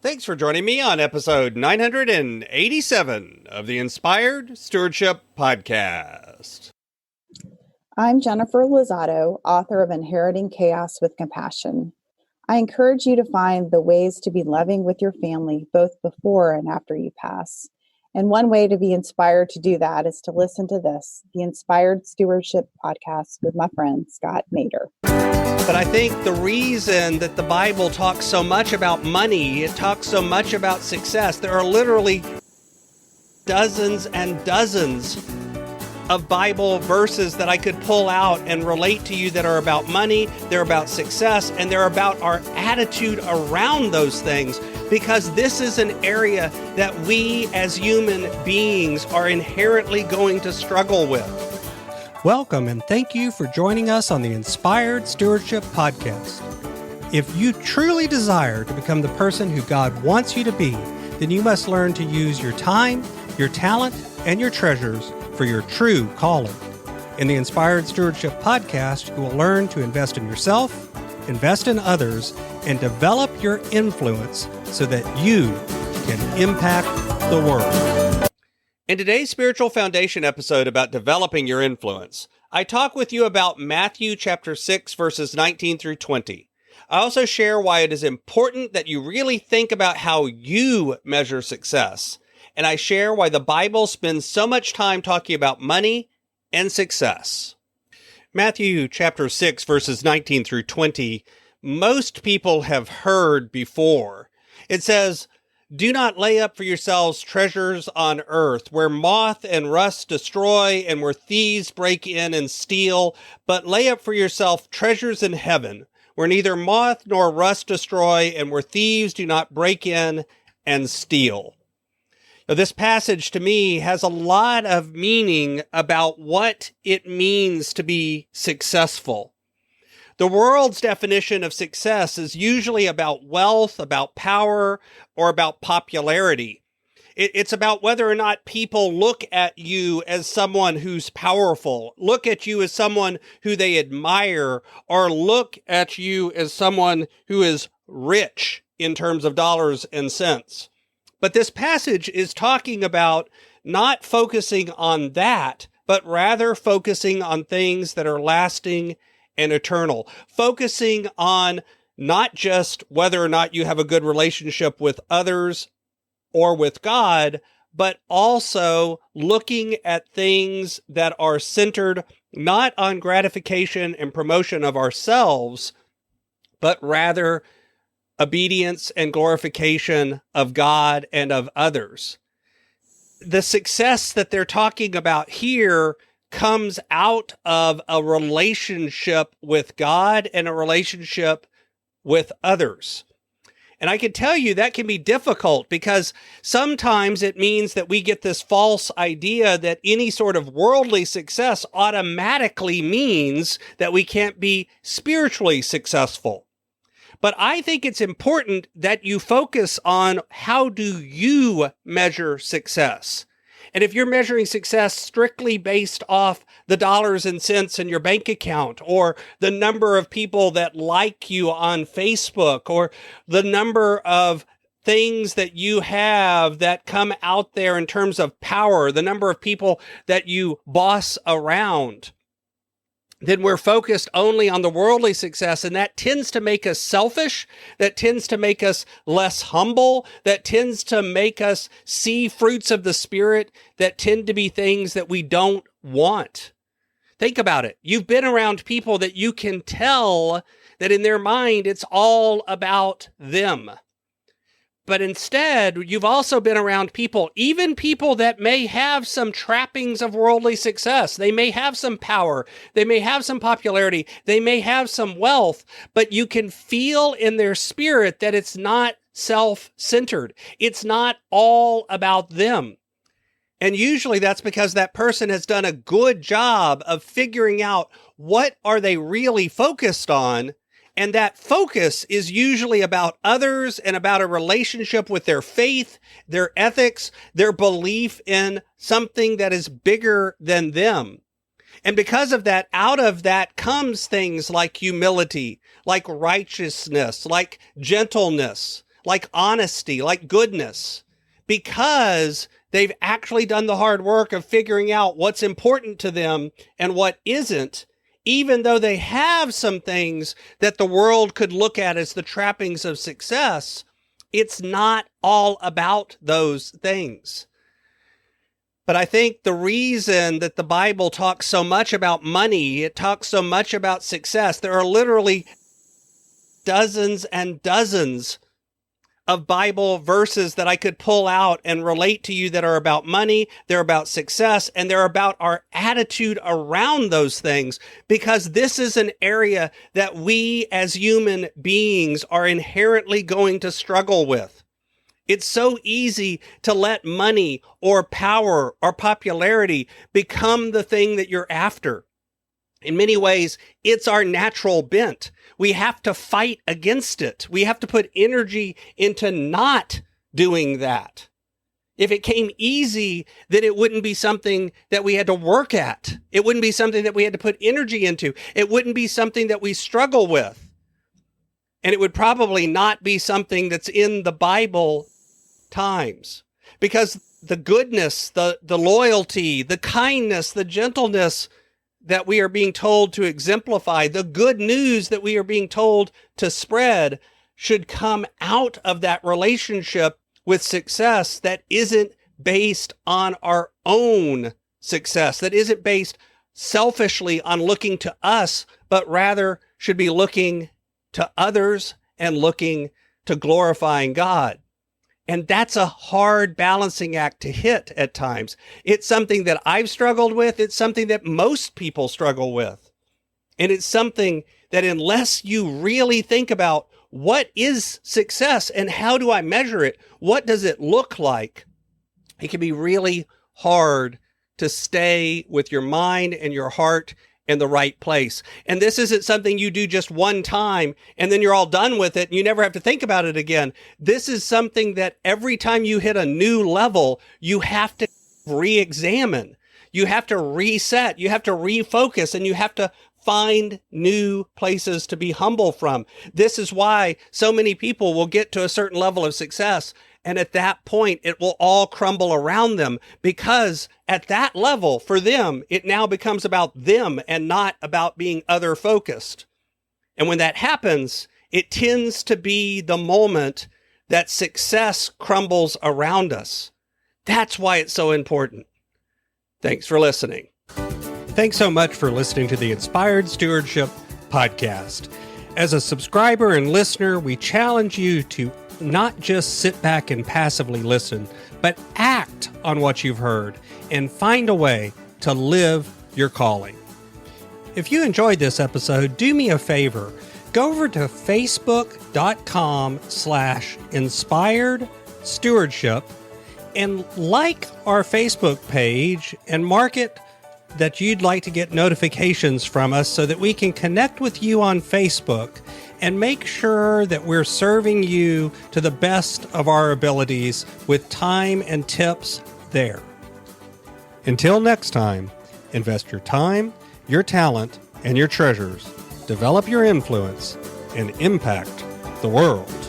Thanks for joining me on episode 987 of the Inspired Stewardship Podcast. I'm Jennifer Lozado, author of Inheriting Chaos with Compassion. I encourage you to find the ways to be loving with your family both before and after you pass. And one way to be inspired to do that is to listen to this, the Inspired Stewardship Podcast with my friend, Scott Mader. But I think the reason that the Bible talks so much about money, it talks so much about success, there are literally dozens and dozens of Bible verses that I could pull out and relate to you that are about money, they're about success, and they're about our attitude around those things, because this is an area that we as human beings are inherently going to struggle with. Welcome and thank you for joining us on the Inspired Stewardship Podcast. If you truly desire to become the person who God wants you to be, then you must learn to use your time, your talent, and your treasures for your true calling. In the Inspired Stewardship Podcast, you will learn to invest in yourself, invest in others, and develop your influence so that you can impact the world. In today's Spiritual Foundation episode about developing your influence, I talk with you about Matthew chapter 6, verses 19 through 20. I also share why it is important that you really think about how you measure success. And I share why the Bible spends so much time talking about money and success. Matthew chapter 6, verses 19 through 20, most people have heard before. It says, "Do not lay up for yourselves treasures on earth, where moth and rust destroy and where thieves break in and steal, but lay up for yourself treasures in heaven, where neither moth nor rust destroy and where thieves do not break in and steal." Now, this passage to me has a lot of meaning about what it means to be successful. The world's definition of success is usually about wealth, about power, or about popularity. It's about whether or not people look at you as someone who's powerful, look at you as someone who they admire, or look at you as someone who is rich in terms of dollars and cents. But this passage is talking about not focusing on that, but rather focusing on things that are lasting and eternal, focusing on not just whether or not you have a good relationship with others or with God, but also looking at things that are centered not on gratification and promotion of ourselves, but rather obedience and glorification of God and of others. The success that they're talking about here comes out of a relationship with God and a relationship with others. And I can tell you that can be difficult because sometimes it means that we get this false idea that any sort of worldly success automatically means that we can't be spiritually successful. But I think it's important that you focus on how do you measure success. And if you're measuring success strictly based off the dollars and cents in your bank account, or the number of people that like you on Facebook, or the number of things that you have that come out there in terms of power, the number of people that you boss around, then we're focused only on the worldly success, and that tends to make us selfish, that tends to make us less humble, that tends to make us see fruits of the Spirit that tend to be things that we don't want. Think about it. You've been around people that you can tell that in their mind it's all about them. But instead, you've also been around people, even people that may have some trappings of worldly success. They may have some power. They may have some popularity. They may have some wealth, but you can feel in their spirit that it's not self-centered. It's not all about them. And usually that's because that person has done a good job of figuring out what are they really focused on. And that focus is usually about others and about a relationship with their faith, their ethics, their belief in something that is bigger than them. And because of that, out of that comes things like humility, like righteousness, like gentleness, like honesty, like goodness, because they've actually done the hard work of figuring out what's important to them and what isn't, even though they have some things that the world could look at as the trappings of success. It's not all about those things. But I think the reason that the Bible talks so much about money, it talks so much about success, there are literally dozens and dozens of Bible verses that I could pull out and relate to you that are about money, they're about success, and they're about our attitude around those things, because this is an area that we as human beings are inherently going to struggle with. It's so easy to let money or power or popularity become the thing that you're after. In many ways, it's our natural bent. We have to fight against it. We have to put energy into not doing that. If it came easy, then it wouldn't be something that we had to work at. It wouldn't be something that we had to put energy into. It wouldn't be something that we struggle with. And it would probably not be something that's in the Bible times, because the goodness, the loyalty, the kindness, the gentleness that we are being told to exemplify, the good news that we are being told to spread, should come out of that relationship with success that isn't based on our own success, that isn't based selfishly on looking to us, but rather should be looking to others and looking to glorifying God. And that's a hard balancing act to hit at times. It's something that I've struggled with. It's something that most people struggle with. And it's something that unless you really think about what is success and how do I measure it, what does it look like, it can be really hard to stay with your mind and your heart in the right place. And this isn't something you do just one time and then you're all done with it and you never have to think about it again. This is something that every time you hit a new level, you have to re-examine. You have to reset. You have to refocus, and you have to find new places to be humble from. This is why so many people will get to a certain level of success, and at that point, it will all crumble around them, because at that level, for them, it now becomes about them and not about being other focused. And when that happens, it tends to be the moment that success crumbles around us. That's why it's so important. Thanks for listening. Thanks so much for listening to the Inspired Stewardship podcast. As a subscriber and listener, we challenge you to not just sit back and passively listen, but act on what you've heard and find a way to live your calling. If you enjoyed this episode, do me a favor. Go over to facebook.com/inspired stewardship and like our Facebook page and mark it that you'd like to get notifications from us so that we can connect with you on Facebook and make sure that we're serving you to the best of our abilities with time and tips there. Until next time, invest your time, your talent, and your treasures. Develop your influence and impact the world.